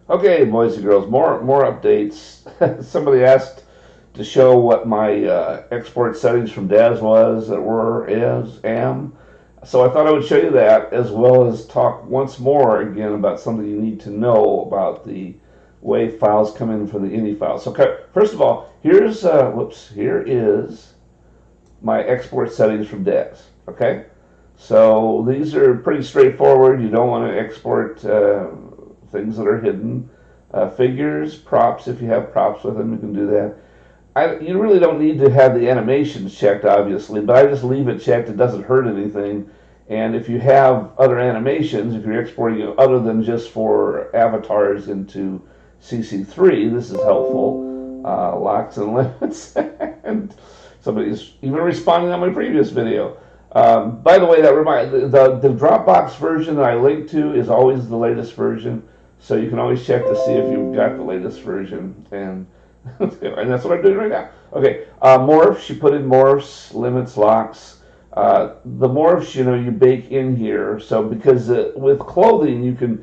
Okay, boys and girls, more updates. Somebody asked to show what my export settings from DAS was, that were, is, am. So I thought I would show you that, as well as talk once more again about something you need to know about the way files come in from the ini file. So first of all, here's here is my export settings from DAS. Okay, so these are pretty straightforward. You don't want to export things that are hidden. Figures, props, if you have props with them, you can do that. You really don't need to have the animations checked, obviously, but I just leave it checked. It doesn't hurt anything. And if you have other animations, if you're exporting other than just for avatars into CC3, this is helpful. Locks and limits. And somebody's even responding on my previous video. By the way, the Dropbox version that I linked to is always the latest version. So you can always check to see if you've got the latest version, and that's what I'm doing right now. Okay, morphs, you put in morphs, limits, locks. The morphs, you bake in here. So because with clothing, you can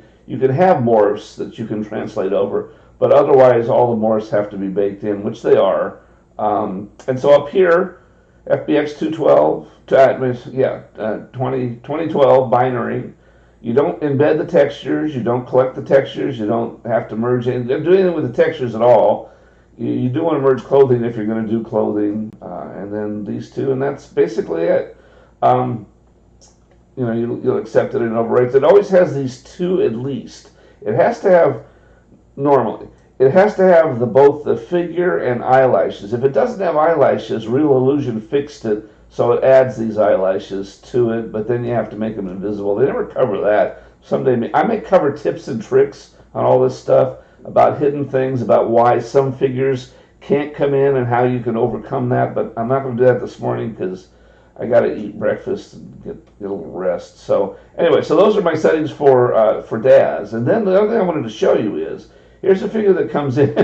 have morphs that you can translate over, but otherwise all the morphs have to be baked in, which they are. And so up here, FBX 212, 2012 binary. You don't embed the textures, you don't collect the textures, you don't have to merge in, do anything with the textures at all. You do want to merge clothing if you're going to do clothing, and then these two, and that's basically it. You'll accept it and overwrite. It always has these two at least. It has to have, normally, it has to have both the figure and eyelashes. If it doesn't have eyelashes, Real Illusion fixed it, so it adds these eyelashes to it, but then you have to make them invisible. They never cover that. Someday I may cover tips and tricks on all this stuff about hidden things, about why some figures can't come in and how you can overcome that, but I'm not going to do that this morning because I got to eat breakfast and get a little rest. So anyway, so those are my settings for DAS. And then the other thing I wanted to show you is, here's a figure that comes in.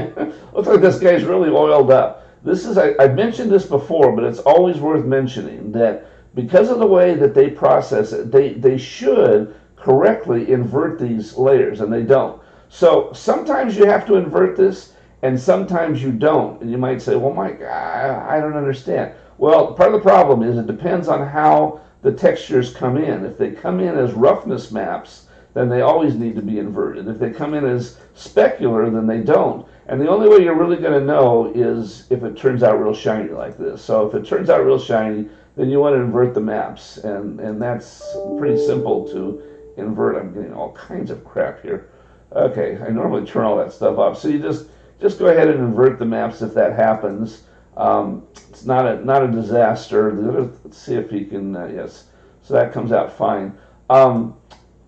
Looks like this guy's really oiled up. This is, I've mentioned this before, but it's always worth mentioning that because of the way that they process it, they should correctly invert these layers, and they don't. So sometimes you have to invert this, and sometimes you don't. And you might say, well, Mike, I don't understand. Well, part of the problem is it depends on how the textures come in. If they come in as roughness maps, then they always need to be inverted. If they come in as specular, then they don't. And the only way you're really going to know is if it turns out real shiny like this. So if it turns out real shiny, then you want to invert the maps. And that's pretty simple to invert. I'm getting all kinds of crap here. Okay, I normally turn all that stuff off. So you just go ahead and invert the maps if that happens. It's not a disaster. Let's see if you can, yes. So that comes out fine.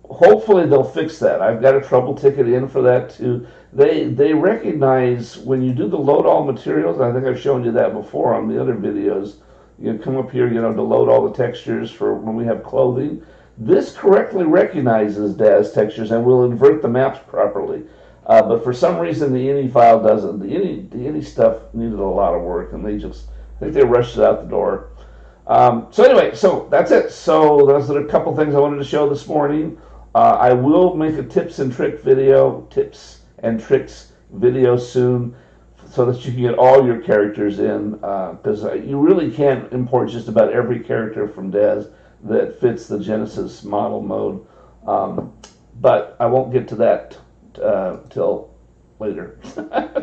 Hopefully they'll fix that. I've got a trouble ticket in for that too. They recognize when you do the load all materials. I think I've shown you that before on the other videos. You come up here, to load all the textures for when we have clothing. This correctly recognizes DAS textures and will invert the maps properly. But for some reason the ini file doesn't. The ini stuff needed a lot of work, and I think they rushed it out the door. So anyway, so that's it. So those are a couple things I wanted to show this morning. I will make a tips and tricks video soon, so that you can get all your characters in, because you really can't import just about every character from DAS that fits the Genesis model mode. But I won't get to that till later.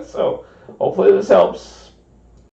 So hopefully this helps.